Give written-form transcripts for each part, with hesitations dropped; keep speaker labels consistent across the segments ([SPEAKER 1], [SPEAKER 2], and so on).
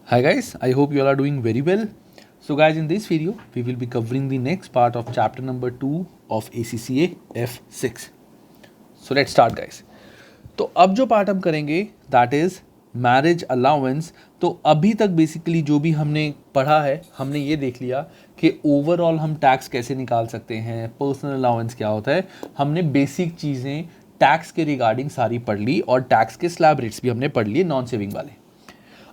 [SPEAKER 1] Hi guys, I hope you all are doing very well. So guys, in this video, we will be covering the next part of chapter number 2 of ACCA F6. So let's start guys. तो अब जो part हम करेंगे that is marriage allowance. तो अभी तक basically जो भी हमने पढ़ा है, हमने ये देख लिया कि ओवरऑल हम टैक्स कैसे निकाल सकते हैं, पर्सनल अलाउंस क्या होता है. हमने बेसिक चीज़ें टैक्स के रिगार्डिंग सारी पढ़ ली और टैक्स के स्लैब रेट्स भी हमने पढ़ लिए नॉन सेविंग वाले.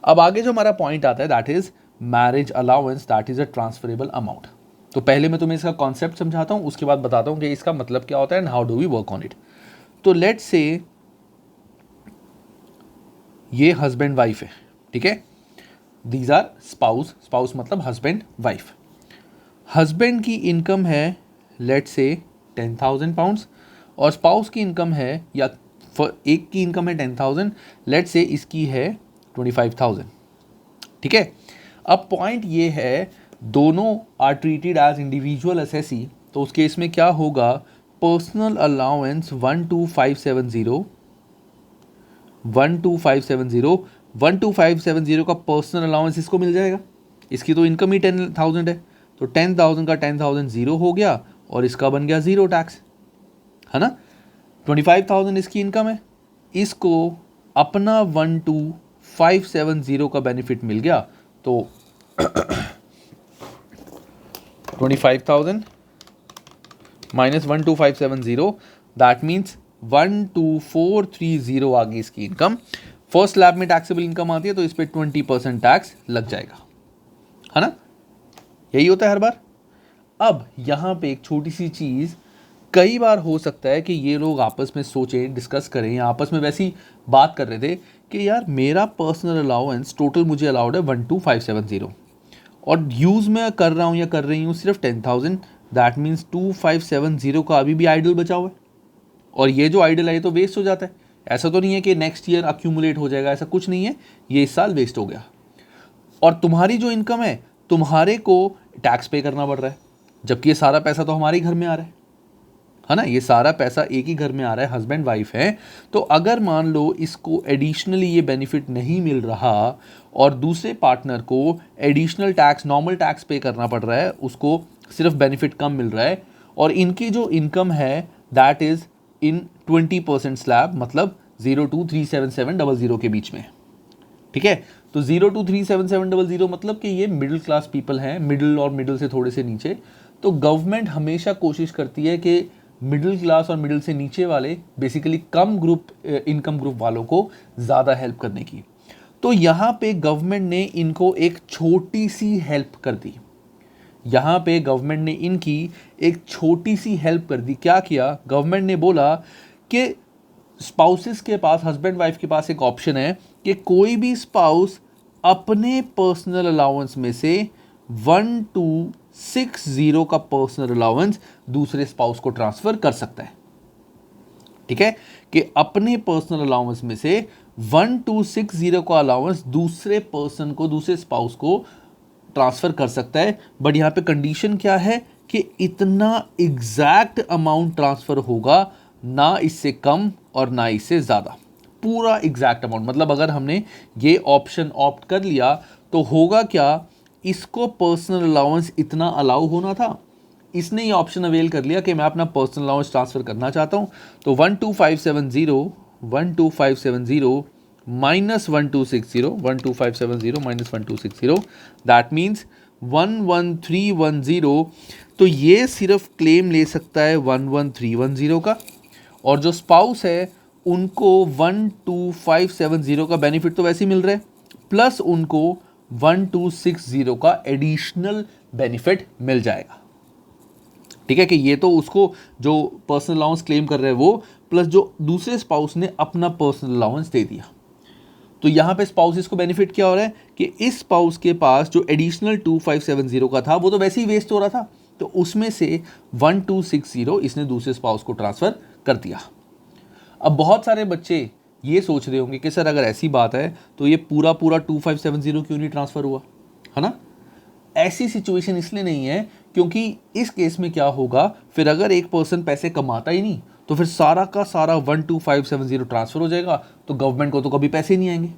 [SPEAKER 1] अब आगे जो हमारा पॉइंट आता है that is marriage allowance, that is a transferable amount. तो पहले मैं तुम्हें इसका कॉन्सेप्ट समझाता हूँ, उसके बाद बताता हूँ कि इसका मतलब क्या होता है and how do we work on it. तो लेट्स से ये हस्बैंड वाइफ है, ठीक है. दीज आर स्पाउस, स्पाउस मतलब हस्बैंड वाइफ. हस्बैंड की इनकम है लेट्स से 10,000 पाउंड्स और स्पाउस की इनकम है, या एक की इनकम है 10,000, लेट्स से इसकी है 25,000. ठीक है. अब पॉइंट ये है, दोनों are treated as individual assessee. तो उस केस में क्या होगा, पर्सनल अलाउंस 12,570 का पर्सनल अलाउंस इसको मिल जाएगा. इसकी तो इनकम ही 10,000 है, तो 10,000 का 10,000 जीरो हो गया और इसका बन गया जीरो टैक्स, है ना. 25,000 इसकी इनकम है, इसको अपना 12,570 का बेनिफिट मिल गया. तो 25,000 माइनस 12,570 दैट मीन्स 12,430 आ गई इसकी इनकम. फर्स्ट स्लैब में टैक्सेबल इनकम आती है तो इस पर 20% टैक्स लग जाएगा, है ना. यही होता है हर बार. अब यहाँ पे एक छोटी सी चीज़, कई बार हो सकता है कि ये लोग आपस में सोचें, डिस्कस करें, या आपस में वैसी बात कर रहे थे कि यार मेरा पर्सनल अलाउंस टोटल मुझे अलाउड है 12,570 और यूज़ में कर रहा हूँ या कर रही हूँ सिर्फ 10,000. दैट मीन्स 2,570 का अभी भी आइडल बचा हुआ है और ये जो आइडल है ये तो वेस्ट हो जाता है. ऐसा तो नहीं है कि नेक्स्ट ईयर अक्यूमुलेट हो जाएगा, ऐसा कुछ नहीं है. ये इस साल वेस्ट हो गया और तुम्हारी जो इनकम है तुम्हारे को टैक्स पे करना पड़ रहा है, जबकि ये सारा पैसा तो हमारे घर में आ रहा है ना. ये सारा पैसा एक ही घर में आ रहा है, हस्बैंड वाइफ है. तो अगर मान लो इसको एडिशनली ये बेनिफिट नहीं मिल रहा और दूसरे पार्टनर को एडिशनल टैक्स, नॉर्मल टैक्स पे करना पड़ रहा है, उसको सिर्फ बेनिफिट कम मिल रहा है और इनकी जो इनकम है दैट इज इन 20% स्लैब, मतलब 0 to 37700 के बीच में. ठीक है. तो 0 to 37700 मतलब कि ये मिडिल क्लास पीपल हैं, मिडिल और मिडिल से थोड़े से नीचे. तो गवर्नमेंट हमेशा कोशिश करती है कि मिडिल क्लास और मिडिल से नीचे वाले, बेसिकली कम ग्रुप इनकम ग्रुप वालों को ज़्यादा हेल्प करने की. तो यहाँ पे गवर्नमेंट ने इनको एक छोटी सी हेल्प कर दी. यहाँ पे गवर्नमेंट ने इनकी एक छोटी सी हेल्प कर दी. क्या किया, गवर्नमेंट ने बोला कि स्पाउसेस के पास, हस्बैंड वाइफ के पास एक ऑप्शन है कि कोई भी स्पाउस अपने पर्सनल अलाउंस में से 1260 का पर्सनल अलाउंस दूसरे स्पाउस को ट्रांसफर कर सकता है. ठीक है. कि अपने पर्सनल अलाउंस में से 1260 का अलाउंस दूसरे पर्सन को, दूसरे स्पाउस को ट्रांसफर कर सकता है. बट यहाँ पे कंडीशन क्या है कि इतना एग्जैक्ट अमाउंट ट्रांसफर होगा, ना इससे कम और ना इससे ज़्यादा, पूरा एग्जैक्ट अमाउंट. मतलब अगर हमने ये ऑप्शन ऑप्ट कर लिया तो होगा क्या, इसको पर्सनल अलाउंस इतना अलाउ होना था, इसने ये ऑप्शन अवेल कर लिया कि मैं अपना पर्सनल अलाउंस ट्रांसफ़र करना चाहता हूँ. तो 12,570 माइनस 1260 माइनस 1260 दैट मीन्स 11,310. तो ये सिर्फ क्लेम ले सकता है 11,310 का, और जो स्पाउस है उनको 12,570 का बेनिफिट तो वैसे ही मिल रहा है, प्लस उनको 1260 का एडिशनल बेनिफिट मिल जाएगा. ठीक है. कि ये तो उसको जो पर्सनल अलाउंस क्लेम कर रहे हैं वो, प्लस जो दूसरे स्पाउस ने अपना पर्सनल अलाउंस दे दिया. तो यहाँ पे स्पाउसेस को बेनिफिट क्या हो रहा है कि इस स्पाउस के पास जो एडिशनल 2,570 का था वो तो वैसे ही वेस्ट हो रहा था, तो उसमें से 1260 इसने दूसरे स्पाउस को ट्रांसफ़र कर दिया. अब बहुत सारे बच्चे ये सोच रहे होंगे कि सर अगर ऐसी बात है तो ये पूरा 2,570 क्यों नहीं ट्रांसफ़र हुआ, है ना. ऐसी सिचुएशन इसलिए नहीं है क्योंकि इस केस में क्या होगा, फिर अगर एक पर्सन पैसे कमाता ही नहीं तो फिर सारा का सारा 12,570 ट्रांसफ़र हो जाएगा, तो गवर्नमेंट को तो कभी पैसे नहीं आएंगे.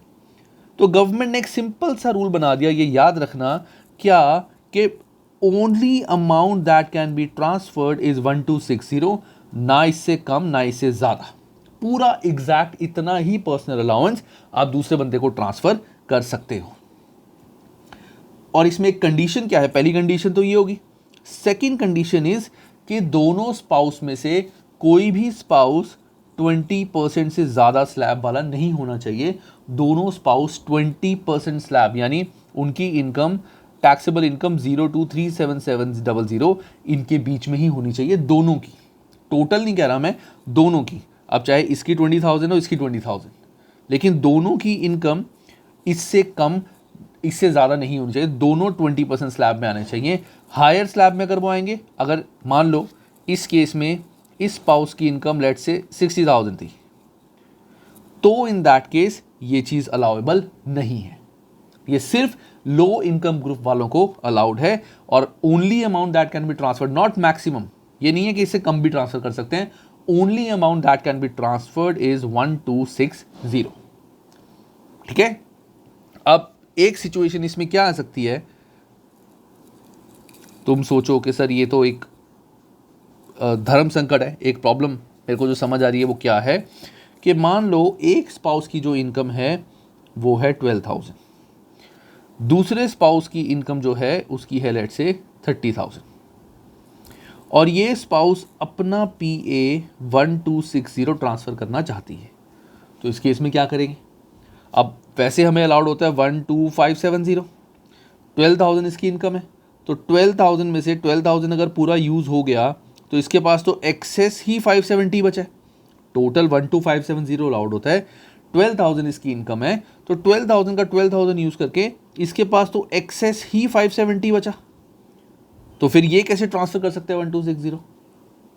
[SPEAKER 1] तो गवर्नमेंट ने एक सिंपल सा रूल बना दिया, ये याद रखना क्या, कि only amount that can be transferred is 1260, ना इससे कम ना इससे ज़्यादा, पूरा एग्जैक्ट इतना ही पर्सनल अलाउंस आप दूसरे बंदे को ट्रांसफर कर सकते हो। और इसमें एक कंडीशन क्या है, पहली कंडीशन तो ये होगी। सेकंड कंडीशन इज कि दोनों स्पाउस में से कोई भी स्पाउस 20% से ज़्यादा स्लैब वाला नहीं होना चाहिए। दोनों स्पाउस 20% स्लैब, यानी उनकी इनकम, टैक्सेबल इनकम 0 to 37700 इनके बीच में ही होनी चाहिए, दोनों की। टोटल नहीं कह रहा मैं, दोनों की। अब चाहे इसकी 20,000 हो, इसकी 20,000, लेकिन दोनों की इनकम इससे कम इससे ज़्यादा नहीं होनी चाहिए, दोनों 20% स्लैब में आने चाहिए। हायर स्लैब में अगर वो आएंगे, अगर मान लो इस केस में इस स्पाउस की इनकम लेट से 60,000 थी, तो इन दैट केस ये चीज़ अलाउेबल नहीं है। ये सिर्फ लो इनकम ग्रुप वालों को अलाउड है, और only amount that can be transferred, not maximum. ये नहीं है कि इससे कम भी ट्रांसफर कर सकते हैं, only amount that can be transferred is 1260। ठीक है। अब एक सिचुएशन इसमें क्या आ सकती है, तुम सोचो कि सर ये तो एक धर्म संकट है। एक प्रॉब्लम मेरे को जो समझ आ रही है वो क्या है, कि मान लो एक स्पाउस की जो इनकम है वो है 12,000, दूसरे स्पाउस की इनकम जो है उसकी है लेट से 30,000, और ये स्पाउस अपना PA 1260 ट्रांसफ़र करना चाहती है। तो इस केस में क्या करेंगे? अब वैसे हमें अलाउड होता है 12,570, 12,000 इसकी इनकम है, तो 12,000 में से 12,000 अगर पूरा यूज़ हो गया तो इसके पास तो एक्सेस ही 570 बचा है। टोटल 12,570 अलाउड होता है, 12,000 इसकी इनकम है, तो 12,000 का 12,000 यूज़ करके इसके पास तो एक्सेस ही 570 बचा। तो फिर ये कैसे ट्रांसफ़र कर सकते हैं 1260?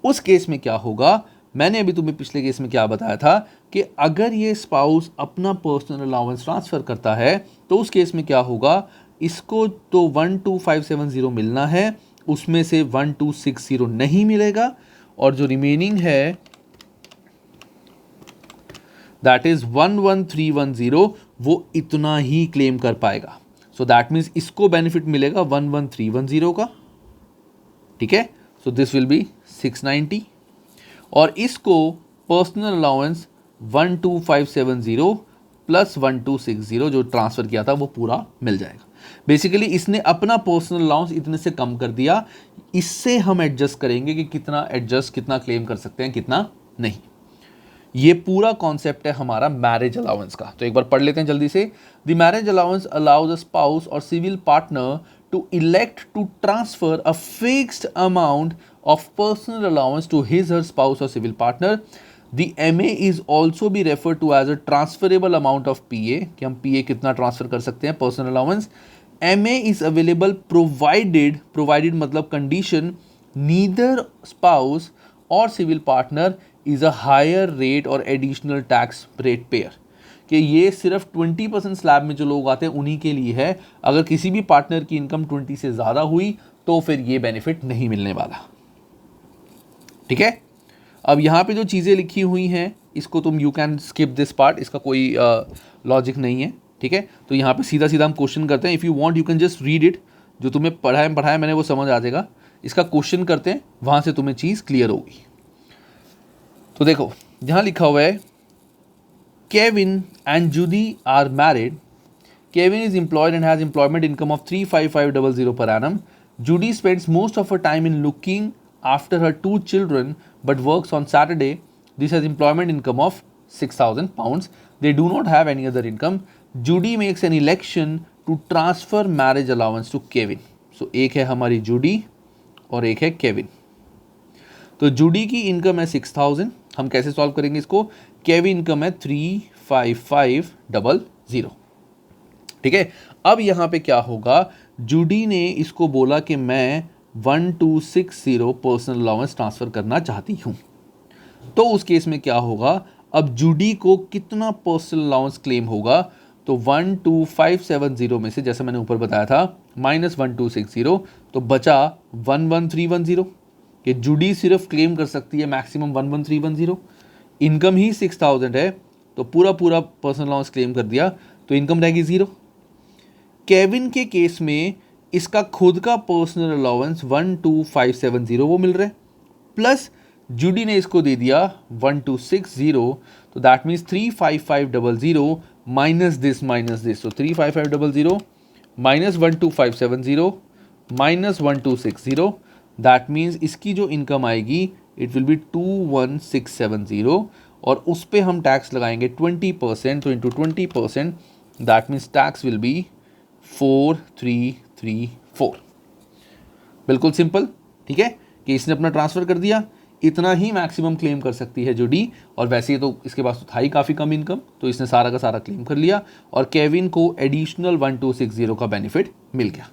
[SPEAKER 1] उस केस में क्या होगा, मैंने अभी तुम्हें पिछले केस में क्या बताया था कि अगर ये स्पाउस अपना पर्सनल अलाउंस ट्रांसफ़र करता है तो उस केस में क्या होगा, इसको तो 12,570 मिलना है, उसमें से 1260 नहीं मिलेगा, और जो रिमेनिंग है दैट इज 11,310 वो इतना ही क्लेम कर पाएगा। सो दैट मीन्स इसको बेनिफिट मिलेगा 11,310 का। ठीक है, सो दिस विल बी 690, और इसको पर्सनल अलाउंस 12,570 प्लस 1260 जो ट्रांसफ़र किया था वो पूरा मिल जाएगा। बेसिकली इसने अपना पर्सनल अलाउंस इतने से कम कर दिया, इससे हम एडजस्ट करेंगे कि कितना क्लेम कर सकते हैं, कितना नहीं। ये पूरा कॉन्सेप्ट है हमारा मैरिज अलाउंस का। तो एक बार पढ़ लेते हैं जल्दी से। The marriage allowance allows a spouse और civil partner to elect to transfer a fixed amount of personal allowance to his or spouse or civil partner. The MA is also be referred to as a transferable amount of PA, कि हम PA कितना transfer कर सकते हैं personal allowance. MA is available provided मतलब condition neither spouse or civil partner is a higher rate or additional tax rate payer. कि ये सिर्फ 20% स्लैब में जो लोग आते हैं उन्हीं के लिए है। अगर किसी भी पार्टनर की इनकम 20 से ज़्यादा हुई तो फिर ये बेनिफिट नहीं मिलने वाला। ठीक है, अब यहाँ पे जो चीज़ें लिखी हुई हैं इसको तुम you can skip this part, इसका कोई लॉजिक नहीं है। ठीक है, तो यहाँ पे सीधा सीधा हम क्वेश्चन करते हैं। If you want you can just read it, जो तुम्हें पढ़ाया मैंने वो समझ आ जाएगा। इसका क्वेश्चन करते हैं, वहाँ से तुम्हें चीज़ क्लियर होगी। तो देखो यहाँ लिखा हुआ है, Kevin and Judy are married. Kevin is employed and has employment income of 35500 per annum. Judy spends most of her time in looking after her 2 children but works on Saturday. This has employment income of 6,000 pounds. They do not have any other income. Judy makes an election to transfer marriage allowance to Kevin. So एक है हमारी Judy और एक है Kevin. तो Judy की income है 6,000, हम कैसे सॉल्व करेंगे इसको? केविन इनकम है 35500। ठीक है, अब यहाँ पे क्या होगा, जूडी ने इसको बोला कि मैं 1260 पर्सनल अलाउंस ट्रांसफ़र करना चाहती हूँ। तो उस केस में क्या होगा, अब जूडी को कितना पर्सनल अलाउंस क्लेम होगा? तो 12,570 में से, जैसे मैंने ऊपर बताया था, माइनस 1260, तो बचा 11,310 कि जूडी सिर्फ क्लेम कर सकती है मैक्सिमम 11,310। इनकम ही 6,000 है, तो पूरा पर्सनल अलाउंस क्लेम कर दिया। तो इनकम रहेगी 0। केविन के केस में इसका खुद का पर्सनल अलाउंस 12570 वो मिल रहा है, प्लस जूडी ने इसको दे दिया 1260, तो दैट मीन्स 35500 माइनस दिस तो 35500 माइनस 12570 माइनस 1260, दैट मीन्स इसकी जो इनकम आएगी इट विल बी 21670 और उस पर हम टैक्स लगाएंगे 20%, तो into 20% that means tax will be 4334। बिल्कुल सिंपल, ठीक है कि इसने अपना ट्रांसफर कर दिया, इतना ही मैक्सिमम क्लेम कर सकती है जूडी, और वैसे ही तो इसके पास तो था ही काफ़ी कम इनकम, तो इसने सारा का सारा क्लेम कर लिया और केविन को एडिशनल 1260 का बेनिफिट मिल गया।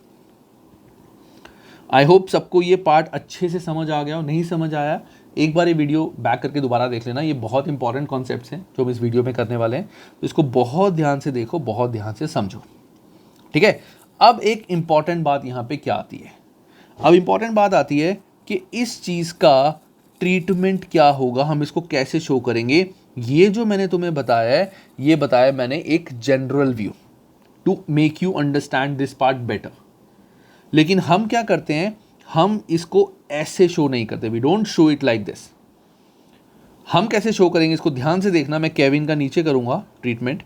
[SPEAKER 1] आई होप सबको ये पार्ट अच्छे से समझ आ गया, और नहीं समझ आया एक बार ये वीडियो बैक करके दोबारा देख लेना। ये बहुत इंपॉर्टेंट कॉन्सेप्ट्स हैं जो हम इस वीडियो में करने वाले हैं, तो इसको बहुत ध्यान से देखो, बहुत ध्यान से समझो, ठीक है। अब एक इंपॉर्टेंट बात यहाँ पे क्या आती है, अब इंपॉर्टेंट बात आती है कि इस चीज़ का ट्रीटमेंट क्या होगा, हम इसको कैसे शो करेंगे। ये जो मैंने तुम्हें बताया है, ये बताया मैंने एक general view to make you understand this part better, लेकिन हम क्या करते हैं, हम इसको ऐसे शो नहीं करते, we don't show it like this. हम कैसे शो करेंगे इसको ध्यान से देखना। मैं केविन का नीचे करूंगा ट्रीटमेंट,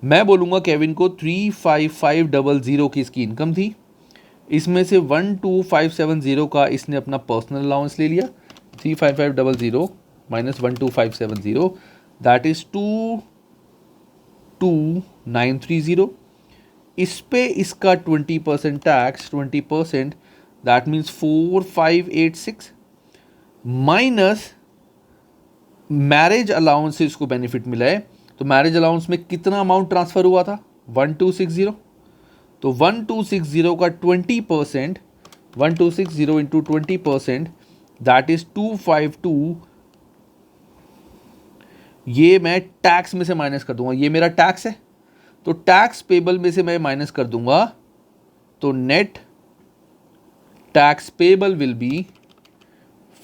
[SPEAKER 1] मैं बोलूंगा केविन को 35500 की इसकी इनकम थी, इसमें से 12570 का इसने अपना पर्सनल अलाउंस ले लिया, 35500 माइनस 12570 दैट इज 22930। इस पे इसका 20% tax, 20% that means 4586 minus marriage allowance से इसको बेनिफिट मिला है, तो मैरिज अलाउंस में कितना अमाउंट ट्रांसफर हुआ था 1260, तो 1260 का 20%, 1260 इंटू 20% दैट इज 252। ये मैं टैक्स में से माइनस कर दूंगा, ये मेरा टैक्स है, तो टैक्स पेबल में से मैं माइनस कर दूंगा, तो net tax payable will be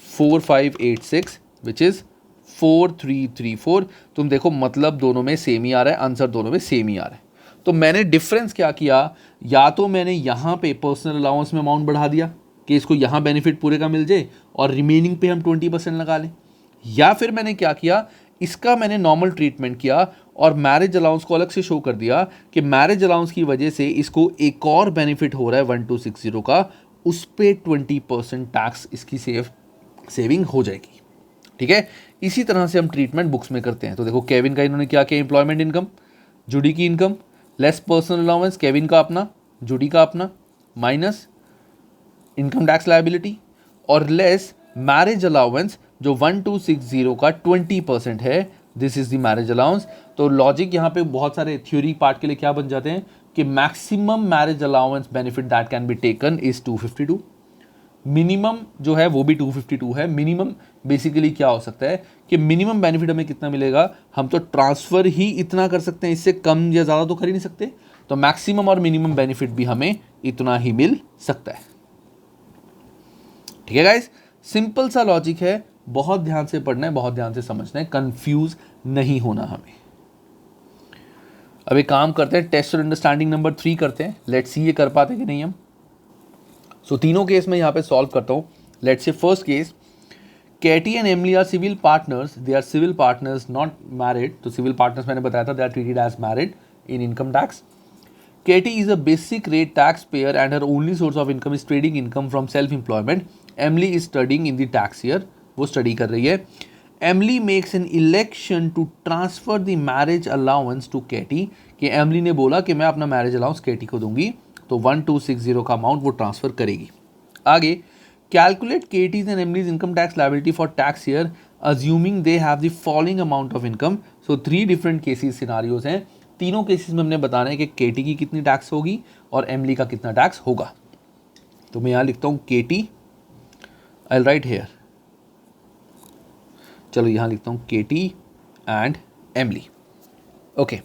[SPEAKER 1] 4586 which is 4334। तुम देखो मतलब दोनों में सेम ही आ रहा है, आंसर दोनों में सेम ही आ रहा है। तो मैंने डिफरेंस क्या किया, या तो मैंने यहाँ पे पर्सनल अलाउंस में अमाउंट बढ़ा दिया कि इसको यहाँ बेनिफिट पूरे का मिल जाए और रिमेनिंग पे हम 20% लगा लें, या फिर मैंने क्या किया, इसका मैंने नॉर्मल ट्रीटमेंट किया और मैरिज अलाउंस को अलग से शो कर दिया कि मैरिज अलाउंस की वजह से इसको एक और बेनिफिट हो रहा है 1260 का, उस पर 20% टैक्स इसकी सेविंग हो जाएगी, ठीक है। इसी तरह से हम ट्रीटमेंट बुक्स में करते हैं। तो देखो केविन का इन्होंने क्या किया, एम्प्लॉयमेंट इनकम, जूडी की income less personal allowance, Kevin का अपना, जूडी का अपना, माइनस इनकम टैक्स लायबिलिटी और लेस मैरिज अलाउंस जो 1260 का 20% है, this is the marriage allowance. तो लॉजिक यहाँ पे बहुत सारे थ्योरी पार्ट के लिए क्या बन जाते हैं कि maximum marriage allowance benefit that can be taken is 252, minimum जो है वो भी 252 है। मिनिमम बेसिकली क्या हो सकता है कि मिनिमम बेनिफिट हमें कितना मिलेगा, हम तो ट्रांसफर ही इतना कर सकते हैं, इससे कम या ज़्यादा तो कर ही नहीं सकते, तो मैक्सिमम और मिनिमम बेनिफिट भी हमें इतना ही मिल सकता है, ठीक है गाइस। सिंपल सा लॉजिक है, बहुत ध्यान से पढ़ना है, बहुत ध्यान से समझना है, कंफ्यूज नहीं होना हमें। अब एक काम करते हैं, टेस्ट और अंडरस्टैंडिंग नंबर 3 करते हैं, लेट्स सी ये कर पाते कि नहीं हम। सो तीनों केस में यहाँ पे सॉल्व करता हूँ। Let's say first case, Katie and Emily are civil partners, they are civil partners not married. तो सिविल पार्टनर्स मैंने बताया था, they are treated as married in income tax. Katie is a basic rate tax payer and her only source of income is trading income from self employment. Emily is studying in the tax year, वो study कर रही है। Emily makes an election to transfer the marriage allowance to केटी, कि Emily ने बोला कि मैं अपना मैरिज अलाउंस केटी को दूंगी, तो 1260 का अमाउंट वो ट्रांसफर करेगी। आगे, calculate Katie's and Emily's income tax liability for tax year assuming they have the following amount of income. So 3 different cases scenarios हैं, तीनों केसेस में हमने बताना है कि केटी की कितनी टैक्स होगी और एमली का कितना टैक्स होगा। तो मैं यहाँ लिखता हूँ केटी, आई विल राइट हेयर, चलो यहाँ लिखता हूँ केटी एंड एमली। ओके,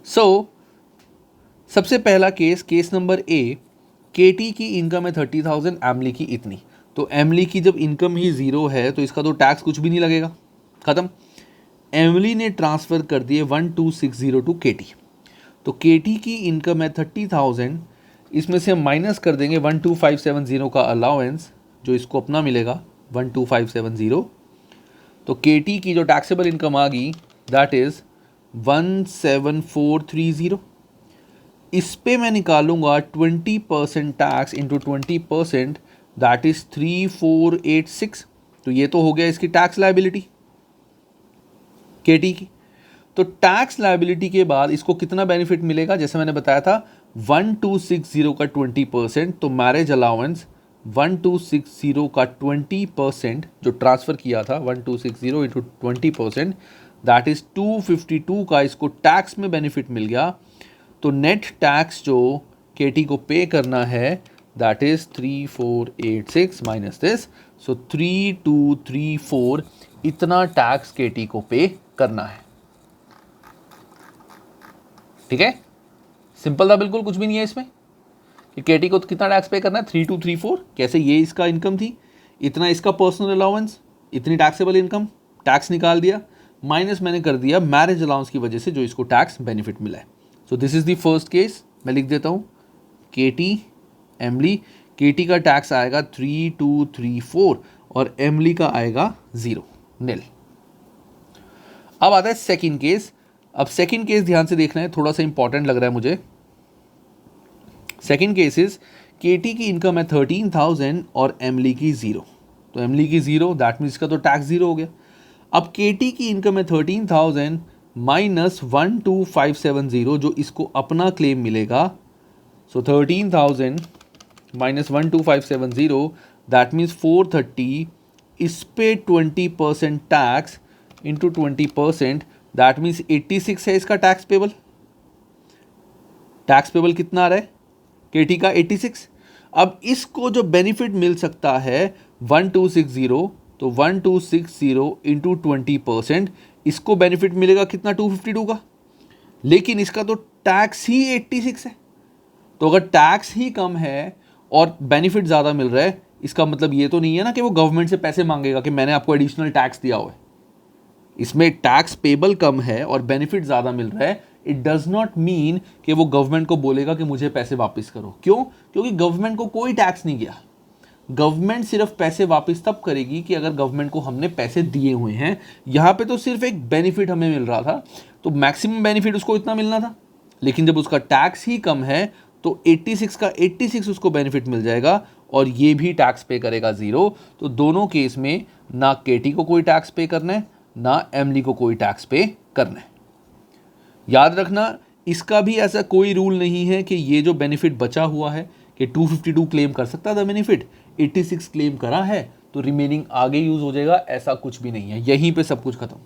[SPEAKER 1] सो सबसे पहला केस, केस नंबर ए, केटी की इनकम है 30,000, एमली की इतनी। तो एमली की जब इनकम ही 0 है तो इसका तो टैक्स कुछ भी नहीं लगेगा, खत्म। एमली ने ट्रांसफर कर दिए 1260 टू केटी। तो केटी की इनकम है 30,000, इसमें से हम माइनस कर देंगे 12,570 का अलाउंस जो इसको अपना मिलेगा 12,570। तो केटी की जो टैक्सेबल इनकम आ गई दैट इज 17,430। इस पे मैं निकालूंगा 20% टैक्स इंटू 20%, दैट इज 3,486। तो ये तो हो गया इसकी टैक्स लायबिलिटी केटी की। तो टैक्स लायबिलिटी के बाद इसको कितना बेनिफिट मिलेगा, जैसे मैंने बताया था 1260 का 20%, तो मैरिज अलाउंस 1260 का 20% जो ट्रांसफ़र किया था 1260 इंटू 20%, दैट इज़ 252 का इसको टैक्स में बेनिफिट मिल गया। तो नेट टैक्स जो केटी को पे करना है दैट इज़ 3,486 माइनस दिस, सो 3,234 इतना टैक्स केटी को पे करना है। ठीक है, सिंपल था बिल्कुल, कुछ भी नहीं है इसमें कि केटी को कितना टैक्स पे करना है 3,234। कैसे, ये इसका इनकम थी, इतना इसका पर्सनल अलाउंस, इतनी टैक्सेबल इनकम, टैक्स निकाल दिया, माइनस मैंने कर दिया मैरिज अलाउंस की वजह से जो इसको टैक्स बेनिफिट मिला है। सो this is the first case, मैं लिख देता हूँ केटी एमली। केटी का टैक्स आएगा 3,234 और एमली का आएगा 0 निल। अब आता है सेकंड केस। अब सेकंड केस ध्यान से देखना है, थोड़ा सा इंपॉर्टेंट लग रहा है मुझे। सेकंड केस इज केटी की इनकम है 13,000 और एमली की 0। तो एमली की 0 दैट मीन्स इसका तो टैक्स 0 हो गया। अब केटी की इनकम है 13,000 माइनस 12,570 जो इसको अपना क्लेम मिलेगा। सो 13,000 माइनस 12,570 दैट मीन्स 430, इस पे 20% टैक्स इंटू 20%, दैट मीन्स 86 है इसका टैक्स पेबल। टैक्स पेबल कितना आ रहा है केटी का 86। अब इसको जो बेनिफिट मिल सकता है 1260, तो 1260 इंटू 20%, इसको बेनिफिट मिलेगा कितना 252 का, लेकिन इसका तो टैक्स ही 86 है। तो अगर टैक्स ही कम है और बेनिफिट ज़्यादा मिल रहा है, इसका मतलब ये तो नहीं है ना कि वो गवर्नमेंट से पैसे मांगेगा कि मैंने आपको एडिशनल टैक्स दिया हुआ है। इसमें टैक्स पेबल कम है और बेनिफिट ज़्यादा मिल रहा है, इट डज नॉट मीन कि वो गवर्नमेंट को बोलेगा कि मुझे पैसे वापस करो। क्यों? क्योंकि गवर्नमेंट को कोई टैक्स नहीं गया। गवर्नमेंट सिर्फ पैसे वापस तब करेगी कि अगर गवर्नमेंट को हमने पैसे दिए हुए हैं। यहाँ पे तो सिर्फ एक बेनिफिट हमें मिल रहा था, तो मैक्सिमम बेनिफिट उसको इतना मिलना था, लेकिन जब उसका टैक्स ही कम है तो 86 का 86 उसको बेनिफिट मिल जाएगा और ये भी टैक्स पे करेगा 0। तो दोनों केस में ना केटी को कोई टैक्स पे करना है ना एमली को कोई टैक्स पे करना है। याद रखना, इसका भी ऐसा कोई रूल नहीं है कि ये जो बेनिफिट बचा हुआ है कि 252 क्लेम कर सकता था बेनिफिट, 86 क्लेम करा है तो रिमेनिंग आगे यूज हो जाएगा, ऐसा कुछ भी नहीं है। यहीं पे सब कुछ खत्म।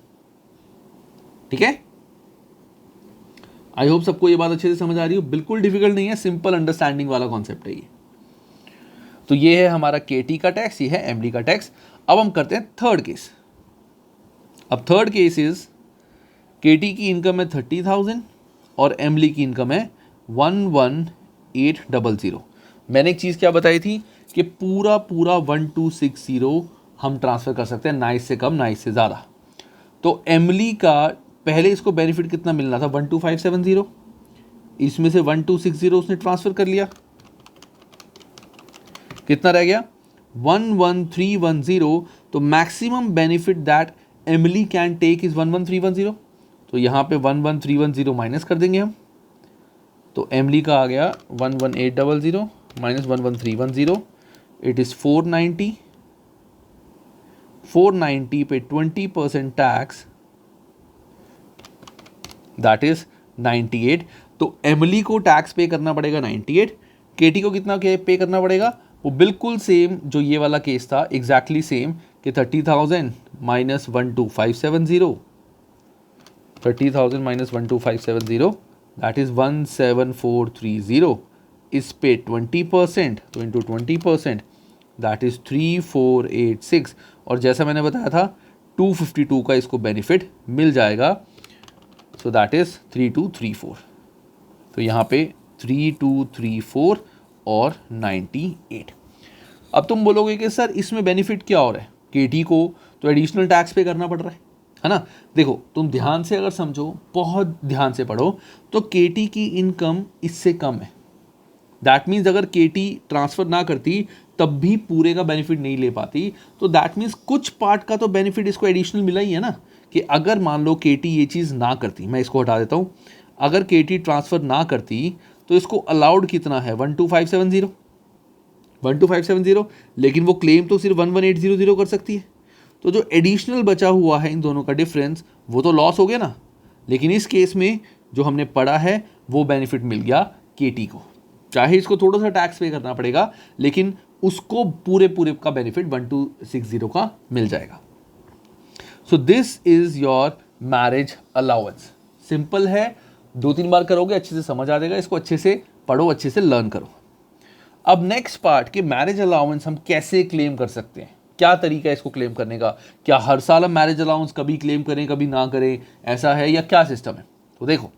[SPEAKER 1] ठीक है, आई होप सबको ये बात अच्छे से समझ आ रही हो। बिल्कुल डिफिकल्ट नहीं है, सिंपल अंडरस्टैंडिंग वाला कॉन्सेप्ट है ये। तो ये है हमारा केटी का टैक्स, ये है एमडी का टैक्स। अब हम करते हैं थर्ड केस। अब थर्ड केस इज केटी की इनकम है 30,000 और एमली की इनकम है 11,800। मैंने एक चीज़ क्या बताई थी कि पूरा 1260 हम ट्रांसफ़र कर सकते हैं, ना इससे कम ना इससे ज़्यादा। तो एमली का पहले इसको बेनिफिट कितना मिलना था 12,570, इसमें से 1260 उसने ट्रांसफ़र कर लिया, कितना रह गया 11,310। तो maximum benefit that Emily can take is 11,310। तो यहाँ पे 11,310 माइनस कर देंगे हम, तो एमली का आ गया 11,800 माइनस 11,310, इट इज़ 490। 490 पे 20% टैक्स दैट इज 98। तो एमली को टैक्स पे करना पड़ेगा 98, केटी को कितना पे करना पड़ेगा, वो बिल्कुल सेम जो ये वाला केस था, एग्जैक्टली सेम कि 30,000 माइनस 12,570, 30,000 माइनस 12,570 दैट इज 17,430, इस पे 20%, तो इंटू 20% दैट इज 3,486। और जैसा मैंने बताया था 252 का इसको बेनिफिट मिल जाएगा, सो दैट इज 3,234। तो यहाँ पे 3,234 और 98। अब तुम बोलोगे कि सर इसमें बेनिफिट क्या हो रहा है, केटी को तो एडिशनल टैक्स पे करना पड़ रहा है, है ना। देखो तुम ध्यान से अगर समझो, बहुत ध्यान से पढ़ो, तो केटी की इनकम इससे कम है। दैट मीन्स अगर केटी ट्रांसफर ना करती तब भी पूरे का बेनिफिट नहीं ले पाती, तो दैट मीन्स कुछ पार्ट का तो बेनिफिट इसको एडिशनल मिला ही है ना। कि अगर मान लो केटी ये चीज़ ना करती, मैं इसको हटा देता हूँ, अगर केटी ट्रांसफर ना करती तो इसको अलाउड कितना है 12570, 12570, लेकिन वो क्लेम तो सिर्फ 11800 कर सकती है। तो जो एडिशनल बचा हुआ है इन दोनों का डिफरेंस, वो तो लॉस हो गया ना। लेकिन इस केस में जो हमने पढ़ा है वो बेनिफिट मिल गया केटी को, चाहे इसको थोड़ा सा टैक्स पे करना पड़ेगा, लेकिन उसको पूरे पूरे का बेनिफिट 1260 का मिल जाएगा। सो this is your marriage allowance. Simple है, 2-3 बार करोगे अच्छे से समझ आ जाएगा। इसको अच्छे से पढ़ो, अच्छे से लर्न करो। अब नेक्स्ट पार्ट कि मैरिज अलाउंस हम कैसे क्लेम कर सकते हैं, क्या तरीका है इसको क्लेम करने का, क्या हर साल हम मैरिज अलाउंस कभी क्लेम करें कभी ना करें, ऐसा है या क्या सिस्टम है। तो देखो,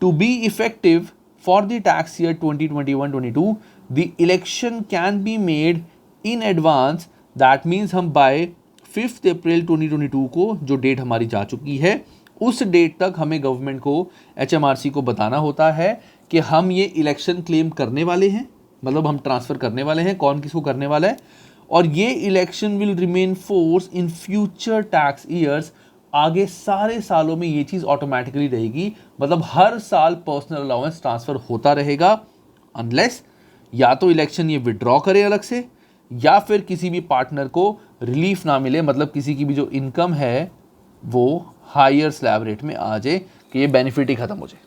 [SPEAKER 1] to be effective for the tax year 2021-22 the election can be made in advance. That means हम बाय 5 अप्रैल 2022 को, जो डेट हमारी जा चुकी है, उस डेट तक हमें गवर्नमेंट को, HMRC को बताना होता है कि हम ये इलेक्शन क्लेम करने वाले हैं, मतलब हम ट्रांसफ़र करने वाले हैं, कौन किसको करने वाला है, और ये election will remain force in future tax years. आगे सारे सालों में ये चीज़ ऑटोमेटिकली रहेगी, मतलब हर साल पर्सनल अलाउंस ट्रांसफ़र होता रहेगा, अनलेस या तो इलेक्शन ये विड्रॉ करे अलग से, या फिर किसी भी पार्टनर को रिलीफ ना मिले, मतलब किसी की भी जो इनकम है वो हायर स्लैब रेट में आ जाए कि ये बेनिफिट ही खत्म हो जाए।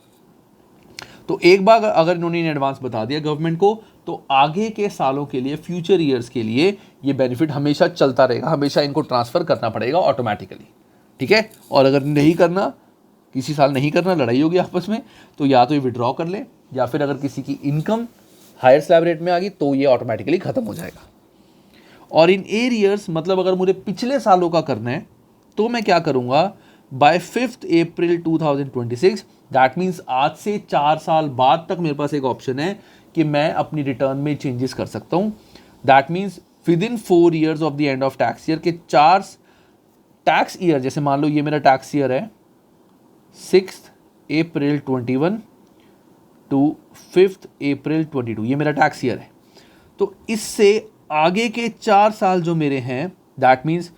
[SPEAKER 1] तो एक बार अगर इन्होंने इन एडवांस बता दिया गवर्नमेंट को, तो आगे के सालों के लिए, फ्यूचर ईयर्स के लिए ये बेनिफिट हमेशा चलता रहेगा, हमेशा इनको ट्रांसफ़र करना पड़ेगा ऑटोमेटिकली, ठीक है। और अगर नहीं करना, किसी साल नहीं करना, लड़ाई होगी आपस में, तो या तो ये विड्रॉ कर ले, या फिर अगर किसी की इनकम हायर स्लैब रेट में आ गई तो ये ऑटोमेटिकली खत्म हो जाएगा। और इन एरियर्स, मतलब अगर मुझे पिछले सालों का करना है तो मैं क्या करूँगा, बाय 5 अप्रैल 2026, दैट मीन्स आज से 4 साल बाद तक मेरे पास एक ऑप्शन है कि मैं अपनी रिटर्न में चेंजेस कर सकता हूँ। That means with in 4 years of the end of tax year के 4 टैक्स ईयर, जैसे मान लो ये मेरा टैक्स ईयर है 6 अप्रैल 21 टू 5 अप्रैल 22, ये मेरा टैक्स ईयर है। तो इससे आगे के 4 साल जो मेरे हैं, that means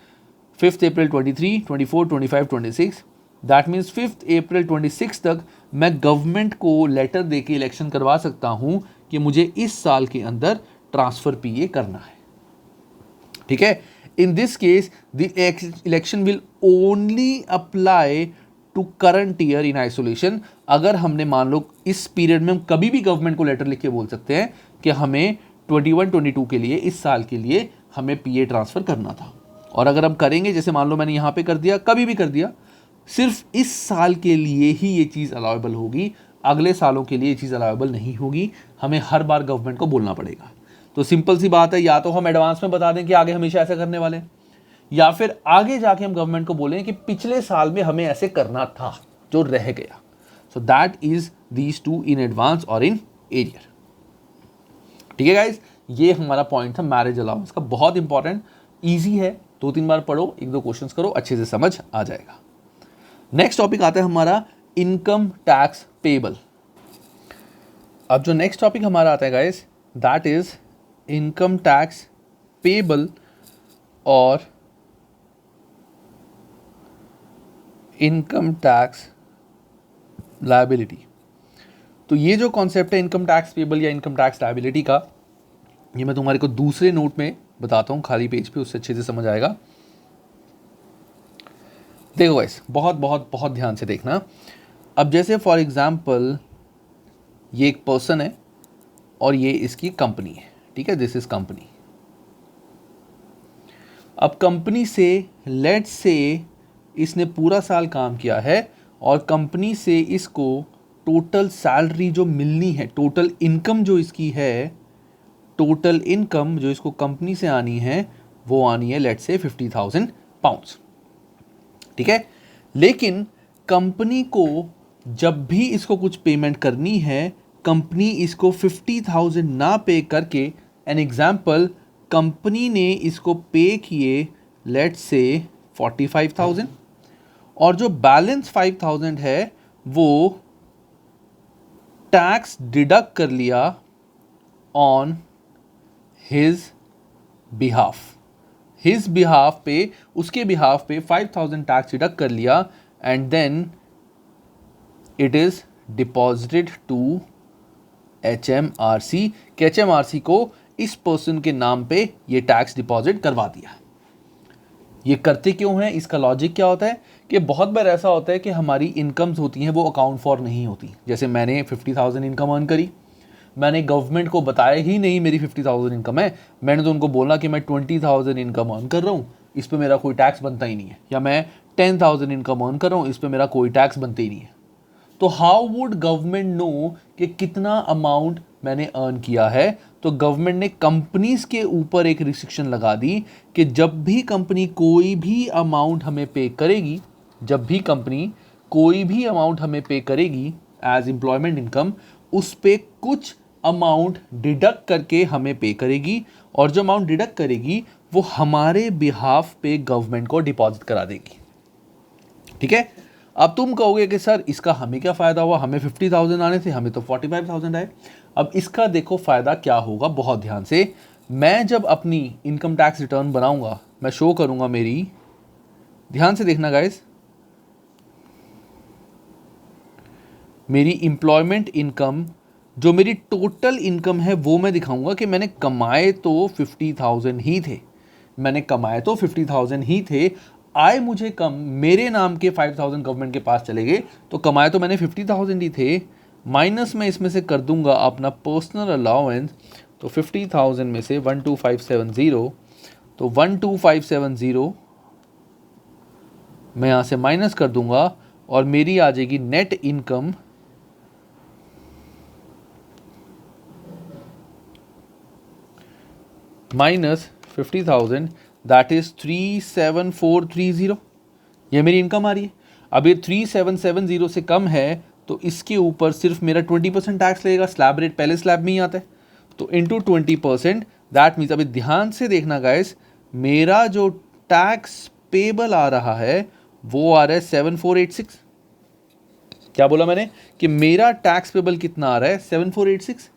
[SPEAKER 1] 5 April 23, 24, 25, 26, that means 5 अप्रैल 26 तक मैं गवर्नमेंट को लेटर देके इलेक्शन करवा सकता हूं कि मुझे इस साल के अंदर ट्रांसफर पीए करना है, ठीक है। In this case the election will only apply to current year in isolation. अगर हमने, मान लो इस पीरियड में हम कभी भी गवर्नमेंट को लेटर लिख के बोल सकते हैं कि हमें 21-22 के लिए, इस साल के लिए हमें पीए ट्रांसफ़र करना था, और अगर हम करेंगे, जैसे मान लो मैंने यहाँ पे कर दिया, कभी भी कर दिया, सिर्फ इस साल के लिए ही ये चीज़ अलाउेबल होगी, अगले सालों के लिए ये चीज़ अलाउेबल नहीं होगी, हमें हर बार गवर्नमेंट को बोलना पड़ेगा। तो सिंपल सी बात है, या तो हम एडवांस में बता दें कि आगे हमेशा ऐसा करने वाले हैं, या फिर आगे जाके हम गवर्नमेंट को बोलें कि पिछले साल में हमें ऐसे करना था जो रह गया। So that is these two, in advance और इन एरियर, ठीक है गाइज। ये हमारा पॉइंट था मैरिज अलाउंस का, बहुत इंपॉर्टेंट, ईजी है, 2-3 बार पढ़ो, 1-2 क्वेश्चंस करो, अच्छे से समझ आ जाएगा। नेक्स्ट टॉपिक आता है हमारा इनकम टैक्स पेबल। अब जो नेक्स्ट टॉपिक हमारा आता है guys, that is income tax payable और इनकम टैक्स लायबिलिटी। तो ये जो कॉन्सेप्ट है इनकम टैक्स पेबल या इनकम टैक्स लायबिलिटी का, ये मैं तुम्हारे को दूसरे नोट में बताता हूँ, खाली पेज पे, उससे अच्छे से समझ आएगा। देखो गाइस, बहुत बहुत बहुत ध्यान से देखना। अब जैसे फॉर एग्जांपल ये एक पर्सन है और ये इसकी कंपनी है, ठीक है, दिस इज कंपनी। अब कंपनी से लेट्स से इसने पूरा साल काम किया है और कंपनी से इसको टोटल सैलरी जो मिलनी है, टोटल इनकम जो इसकी है, टोटल इनकम जो इसको कंपनी से आनी है वो आनी है लेट्स से 50,000 पाउंड्स, ठीक है। लेकिन कंपनी को जब भी इसको कुछ पेमेंट करनी है, कंपनी इसको 50,000 ना पे करके, एन एग्जाम्पल कंपनी ने इसको पे किए लेट्स से 45,000, और जो बैलेंस 5,000 है वो टैक्स डिडक्ट कर लिया on his behalf. His behalf पे, उसके बिहाफ पे 5,000 टैक्स डिडक्ट कर लिया and then it is deposited to HMRC कि HMRC को इस पर्सन के नाम पे ये टैक्स डिपॉजिट करवा दिया। ये करते क्यों हैं, इसका लॉजिक क्या होता है कि बहुत बार ऐसा होता है कि हमारी इनकम्स होती हैं वो अकाउंट फॉर नहीं होती। जैसे मैंने 50,000 इनकम अर्न करी, मैंने गवर्नमेंट को बताया ही नहीं मेरी 50,000 इनकम है, मैंने तो उनको बोला कि मैं 20,000 इनकम अर्न कर रहा हूँ, इस पर मेरा कोई टैक्स बनता ही नहीं है, या मैं 10,000 इनकम अर्न कर रहा हूँ, इस पर मेरा कोई टैक्स बनता ही नहीं है। तो हाउ वुड गवर्नमेंट नो कि कितना अमाउंट मैंने अर्न किया है? तो गवर्नमेंट ने कंपनीज के ऊपर एक रिस्ट्रिक्शन लगा दी कि जब भी कंपनी कोई भी अमाउंट हमें पे करेगी, जब भी कंपनी कोई भी अमाउंट हमें पे करेगी एज एम्प्लॉयमेंट इनकम, उस पे कुछ अमाउंट डिडक्ट करके हमें पे करेगी, और जो अमाउंट डिडक्ट करेगी वो हमारे बिहाफ पे गवर्नमेंट को डिपॉजिट करा देगी। ठीक है, अब तुम कहोगे कि सर इसका हमें क्या फ़ायदा हुआ, हमें 50,000 आने थे, हमें तो 45,000 आए। अब इसका देखो फ़ायदा क्या होगा, बहुत ध्यान से। मैं जब अपनी इनकम टैक्स रिटर्न बनाऊंगा, मैं शो करूंगा मेरी, ध्यान से देखना गाइस, मेरी एम्प्लॉयमेंट इनकम, जो मेरी टोटल इनकम है वो मैं दिखाऊंगा कि मैंने कमाए तो 50,000 ही थे, मैंने कमाए तो 50,000 ही थे, आए मुझे कम, मेरे नाम के 5,000 गवर्नमेंट के पास चले गए, तो कमाए तो मैंने 50,000 ही थे, माइनस में इसमें से कर दूंगा अपना पर्सनल अलाउंस, तो 50,000 में से 12570, तो 12570 मैं यहाँ से माइनस कर दूंगा और मेरी आ जाएगी net income minus 50,000, that is 37430। ये मेरी इनकम आ रही है। अब ये 3770 से कम है तो इसके ऊपर सिर्फ मेरा 20% टैक्स लगेगा, स्लैब रेट पहले स्लैब में ही आता है, तो इंटू 20%, दैट मीन्स, अभी ध्यान से देखना गाइस, मेरा जो टैक्स पेबल आ रहा है वो आ रहा है 7486। क्या बोला मैंने कि मेरा टैक्स पेबल कितना आ रहा है, 7486।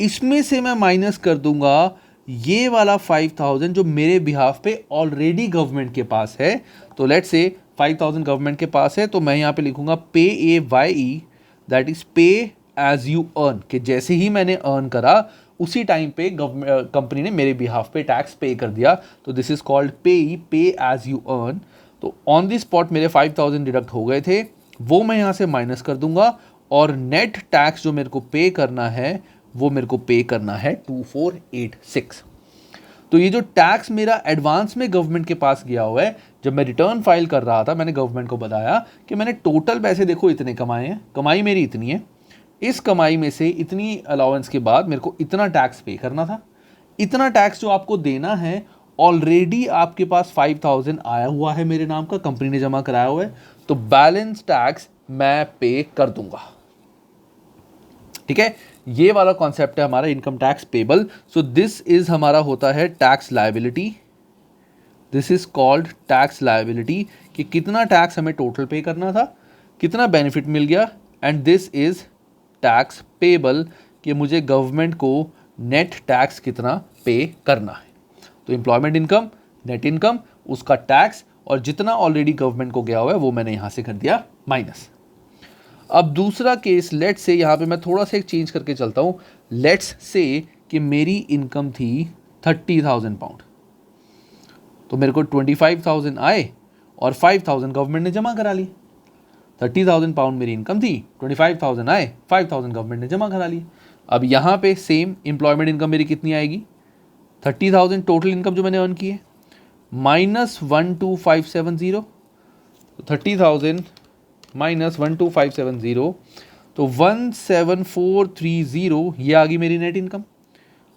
[SPEAKER 1] इसमें से मैं माइनस कर दूंगा ये वाला 5,000 जो मेरे बिहाफ पे ऑलरेडी गवर्नमेंट के पास है। तो लेट्स से 5,000 गवर्नमेंट के पास है, तो मैं यहाँ पे लिखूंगा pay AYE, that is pay as you earn, कि जैसे ही मैंने अर्न करा उसी टाइम पे कंपनी ने मेरे बिहाफ पे टैक्स पे कर दिया, तो दिस इज कॉल्ड पे एज यू अर्न। तो ऑन द स्पॉट मेरे 5,000 डिडक्ट हो गए थे, वो मैं यहाँ से माइनस कर दूंगा, और नेट टैक्स जो मेरे को पे करना है वो मेरे को पे करना है 2486। तो ये जो टैक्स मेरा एडवांस में गवर्नमेंट के पास गया हुआ है, जब मैं रिटर्न फाइल कर रहा था मैंने गवर्नमेंट को बताया कि मैंने टोटल पैसे देखो इतने कमाए हैं, कमाई मेरी इतनी है, इस कमाई में से इतनी अलाउंस के बाद मेरे को इतना टैक्स पे करना था, इतना टैक्स जो आपको देना है ऑलरेडी आपके पास 5,000 आया हुआ है मेरे नाम का, कंपनी ने जमा कराया हुआ है, तो बैलेंस टैक्स मैं पे कर दूंगा। ठीक है, ये वाला कॉन्सेप्ट है हमारा income tax payable. So this is हमारा होता है tax liability, this is called tax liability, कि कितना टैक्स हमें टोटल पे करना था, कितना बेनिफिट मिल गया, and this is tax payable, कि मुझे गवर्नमेंट को नेट टैक्स कितना पे करना है। तो एम्प्लॉयमेंट इनकम, नेट इनकम, उसका टैक्स, और जितना ऑलरेडी गवर्नमेंट को गया हुआ है वो मैंने यहां से कर दिया माइनस। अब दूसरा केस, लेट्स से, यहाँ पे मैं थोड़ा सा एक चेंज करके चलता हूँ, लेट्स से कि मेरी इनकम थी 30,000 पाउंड, तो मेरे को 25,000 आए और 5,000 गवर्नमेंट ने जमा करा ली। 30,000 पाउंड मेरी इनकम थी, 25,000 आए, 5,000 गवर्नमेंट ने जमा करा ली। अब यहाँ पे सेम एम्प्लॉयमेंट इनकम मेरी कितनी आएगी, 30,000 टोटल इनकम जो मैंने अर्न की है, माइनस 12570, 30,000 माइनस 12570, तो 17430, ये आ गई मेरी नेट इनकम।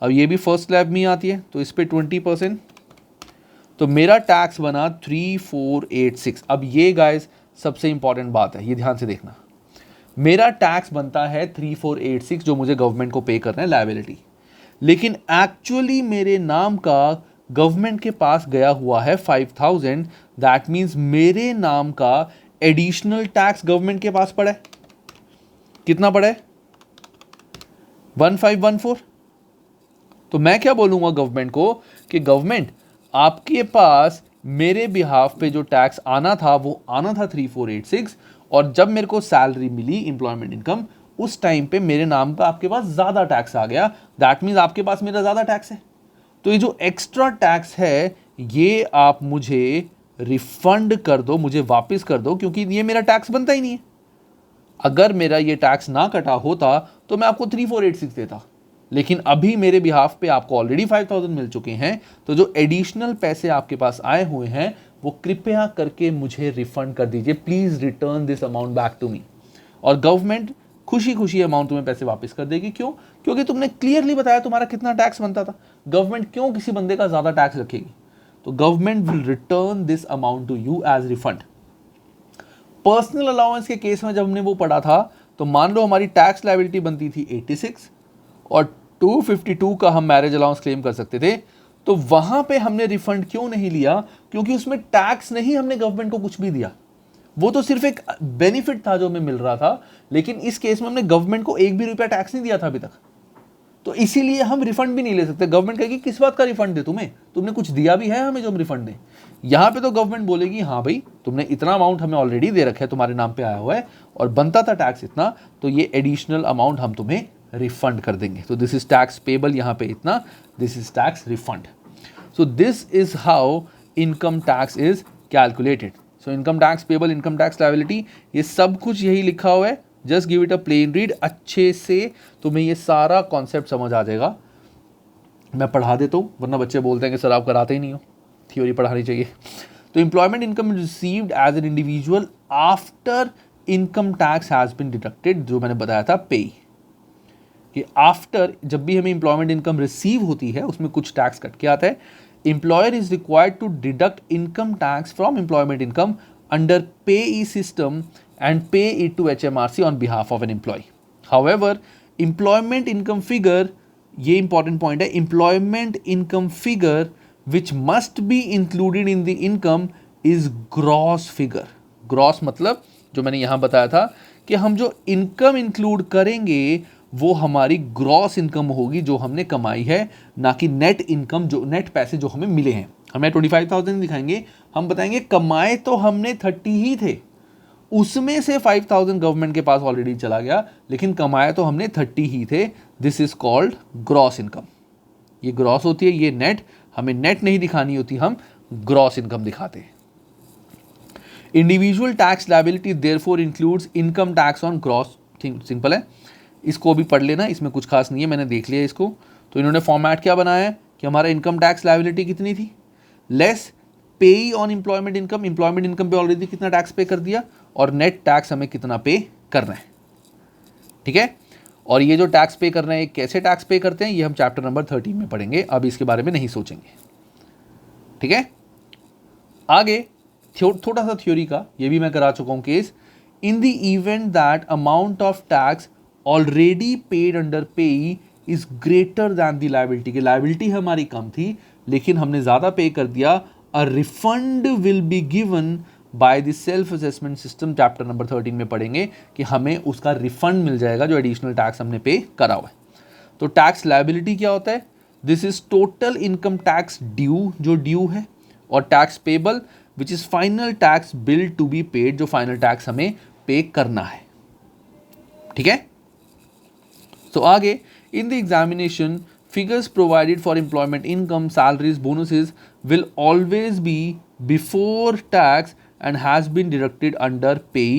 [SPEAKER 1] अब ये भी फर्स्ट स्लैब में आती है, तो इस पे 20%, तो मेरा टैक्स बना 3486। अब ये गाइस सबसे इंपॉर्टेंट बात है, ये ध्यान से देखना, मेरा टैक्स बनता है 3486 जो मुझे गवर्नमेंट को पे करना है लायबिलिटी, लेकिन एक्चुअली मेरे नाम का गवर्नमेंट के पास गया हुआ है 5,000, दैट मीन्स मेरे नाम का एडिशनल टैक्स गवर्नमेंट के पास पड़ा है, कितना पड़ा है 1514। तो मैं क्या बोलूंगा गवर्नमेंट को कि गवर्नमेंट आपके पास मेरे बिहाफ पे जो टैक्स आना था वो आना था 3486, और जब मेरे को सैलरी मिली एम्प्लॉयमेंट इनकम उस टाइम पे मेरे नाम का आपके पास ज़्यादा टैक्स आ गया, दैट मीन्स आपके पास मेरा ज़्यादा टैक्स है। तो ये जो एक्स्ट्रा टैक्स है ये आप मुझे रिफंड कर दो, मुझे वापस कर दो, क्योंकि ये मेरा टैक्स बनता ही नहीं है। अगर मेरा ये टैक्स ना कटा होता तो मैं आपको 3486 देता, लेकिन अभी मेरे बिहाफ पे आपको ऑलरेडी 5000 मिल चुके हैं, तो जो एडिशनल पैसे आपके पास आए हुए हैं वो कृपया करके मुझे रिफंड कर दीजिए, please return this amount back to me. और गवर्नमेंट खुशी खुशी अमाउंट तुम्हें पैसे वापस कर देगी। क्यों? क्योंकि तुमने क्लियरली बताया तुम्हारा कितना टैक्स बनता था। गवर्नमेंट क्यों किसी बंदे का ज्यादा टैक्स रखेगी? तो government will return this amount to you as refund. Personal allowance के केस में जब हमने वो पढ़ा था तो मान लो हमारी टैक्स लायबिलिटी बनती थी 86 और 252 का हम मैरिज अलाउंस क्लेम कर सकते थे, तो वहां पे हमने रिफंड क्यों नहीं लिया? क्योंकि उसमें टैक्स नहीं हमने गवर्नमेंट को कुछ भी दिया, वो तो सिर्फ एक बेनिफिट था जो हमें मिल रहा था। लेकिन इस केस में हमने गवर्नमेंट को एक भी रुपया टैक्स नहीं दिया था अभी तक, तो इसीलिए हम रिफंड भी नहीं ले सकते। गवर्नमेंट कहेगी किस बात का रिफंड दे तुम्हें, तुमने कुछ दिया भी है हमें जो हम रिफंड दें? यहाँ पे तो गवर्नमेंट बोलेगी हाँ भाई तुमने इतना अमाउंट हमें ऑलरेडी दे रखा है, तुम्हारे नाम पे आया हुआ है और बनता था टैक्स इतना, तो ये एडिशनल अमाउंट हम तुम्हें रिफंड कर देंगे। तो दिस इज टैक्स पेबल यहाँ पे इतना, this is tax refund. So this is how income tax is calculated. So income tax payable, income tax liability, ये सब कुछ यही लिखा हुआ है। Just give it a plain read, अच्छे से तुम्हें ये सारा कॉन्सेप्ट समझ आ जाएगा। मैं पढ़ा देता हूँ, वरना बच्चे बोलते हैं कि सर आप कराते ही नहीं हो, थ्योरी पढ़ानी चाहिए। तो employment income received as an individual after income tax has been deducted, जो मैंने बताया था पे, कि आफ्टर जब भी हमें एम्प्लॉयमेंट इनकम रिसीव होती है उसमें कुछ टैक्स कट के आता है। Employer is required to deduct income tax from employment income under pay E system and pay it to HMRC on behalf of an employee. However, employment income figure, ये important point है, employment income figure which must be included in the income is gross figure. Gross मतलब जो मैंने यहाँ बताया था कि हम जो इनकम इंक्लूड करेंगे वो हमारी ग्रॉस इनकम होगी जो हमने कमाई है, ना कि नेट इनकम, जो नेट पैसे जो हमें मिले हैं। हमें 25,000 दिखाएंगे, हम बताएंगे कमाए तो हमने 30 ही थे, उसमें से 5,000 गवर्नमेंट के पास ऑलरेडी चला गया, लेकिन कमाया तो हमने 30 ही थे। This is called gross income. ये ग्रॉस होती है, ये नेट, हमें नेट नहीं दिखानी होती, हम ग्रॉस इनकम दिखाते हैं। Individual tax liability therefore includes income tax on gross, simple है, इसको भी पढ़ लेना, इसमें कुछ खास नहीं है, मैंने देख लिया इसको। तो इन्होंने फॉर्मेट क्या बनाया है कि हमारा इनकम टैक्स लायबिलिटी कितनी थी, लेस पे on employment income, employment income पे ऑलरेडी कितना टैक्स पे कर दिया, और नेट टैक्स हमें कितना पे करना है। ठीक है, और ये जो टैक्स पे कर रहे हैं कैसे टैक्स पे करते हैं ये हम चैप्टर नंबर 13 में पढ़ेंगे, अब इसके बारे में नहीं सोचेंगे। ठीक है, आगे थोड़ा सा थ्योरी का, ये भी मैं करा चुका हूं case. In the event that amount of tax already paid under pay is greater than the liability, की लायबिलिटी हमारी कम थी लेकिन हमने ज्यादा पे कर दिया, a refund will be given by the self assessment system, chapter number 13 में पढ़ेंगे कि हमें उसका रिफंड मिल जाएगा जो एडिशनल टैक्स हमने पे करा हुआ है। तो टैक्स लायबिलिटी क्या होता है? This is total income tax due, जो ड्यू है, और tax payable which is final tax bill to be paid, जो फाइनल टैक्स हमें पे करना है। ठीक है, तो आगे in the examination figures provided for employment income, salaries, bonuses will always be before tax and has been deducted under pay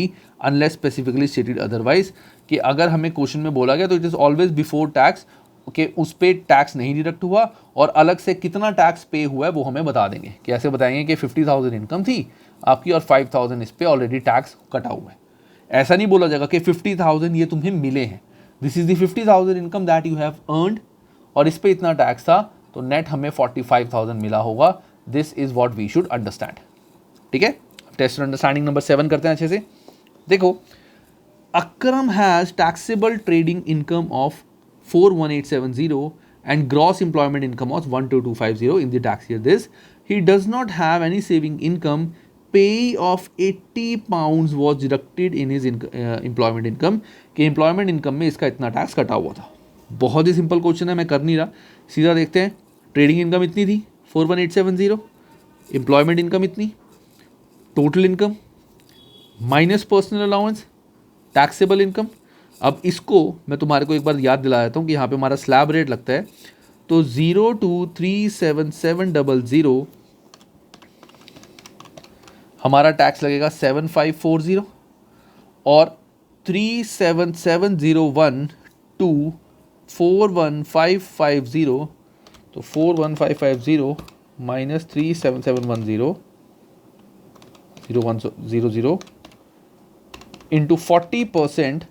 [SPEAKER 1] unless specifically stated otherwise, कि अगर हमें क्वेश्चन में बोला गया तो it is always before tax, okay, उस पे tax नहीं डिडक्ट हुआ और अलग से कितना टैक्स पे हुआ है वो हमें बता देंगे। कैसे बताएंगे कि 50,000 इनकम थी आपकी और 5,000 इस पे ऑलरेडी टैक्स कटा हुआ है। ऐसा नहीं बोला जाएगा कि 50,000 ये तुम्हें मिले हैं, this is the 50,000 income that you have earned और इस पे इतना टैक्स था, तो नेट हमें 45,000 मिला होगा। This is what we should understand. ठीक है, टेस्ट अंडरस्टैंडिंग नंबर 7 करते हैं अच्छे से। देखो, Akram has taxable trading income of 41870 and gross employment income of 12250 in the tax year. This he does not have any saving income pay of 80 pounds was deducted in his employment income, कि employment income में इसका इतना tax कटा हुआ था। बहुत ही simple question है, मैं कर नहीं रहा, सीधा देखते हैं। ट्रेडिंग इनकम इतनी थी 41870, एम्प्लॉयमेंट इनकम इतनी, total income minus personal allowance, taxable income. अब इसको मैं तुम्हारे को एक बार याद दिला देता हूँ कि यहाँ पे हमारा स्लैब रेट लगता है, तो 0237700 हमारा टैक्स लगेगा 7540, और 37701 टू 41550, तो 41550 माइनस 37710 0100 इंटू 40%,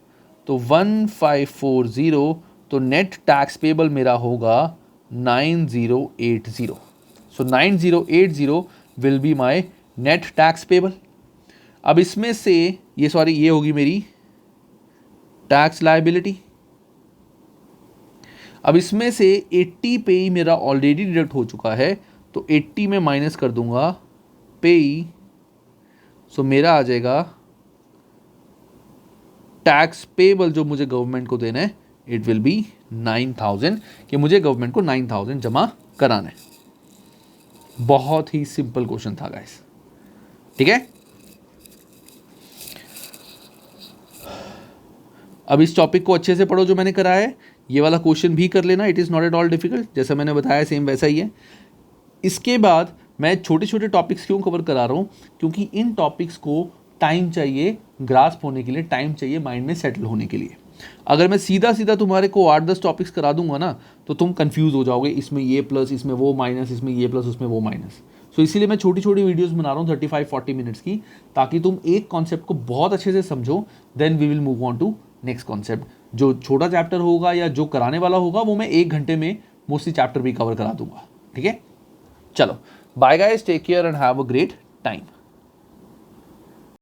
[SPEAKER 1] तो 1540, तो नेट टैक्स पेबल मेरा होगा 9080। सो 9080 will be my net tax payable. अब इसमें से ये होगी मेरी टैक्स लायबिलिटी। अब इसमें से 80 पे ही मेरा ऑलरेडी डिडक्ट हो चुका है, तो 80 में माइनस कर दूंगा पे, सो मेरा आ जाएगा टैक्स पेबल जो मुझे गवर्नमेंट को देना है, इट विल बी 9000, कि मुझे गवर्नमेंट को 9000 जमा कराना है। बहुत ही सिंपल क्वेश्चन था गाइस, ठीक है। अब इस टॉपिक को अच्छे से पढ़ो जो मैंने करा है, ये वाला क्वेश्चन भी कर लेना, it is not at all difficult, जैसा मैंने बताया सेम वैसा ही है। इसके बाद मैं छोटे छोटे टॉपिक्स क्यों कवर करा रहा हूँ, क्योंकि इन टॉपिक्स को टाइम चाहिए ग्रास्प होने के लिए, टाइम चाहिए माइंड में सेटल होने के लिए। अगर मैं सीधा सीधा तुम्हारे को 8-10 टॉपिक्स करा दूंगा ना, तो तुम कंफ्यूज हो जाओगे, इसमें ये प्लस, इसमें वो माइनस, इसमें ये प्लस, उसमें वो माइनस। सो इसीलिए मैं छोटी छोटी वीडियोस बना रहा हूँ 35-40 मिनट्स की, ताकि तुम एक कॉन्सेप्ट को बहुत अच्छे से समझो, then we will move on to next concept. जो छोटा चैप्टर होगा या जो कराने वाला होगा वो मैं 1 घंटे में मोस्टली चैप्टर भी कवर करा दूंगा, ठीक है। चलो bye guys, take care and have a great time.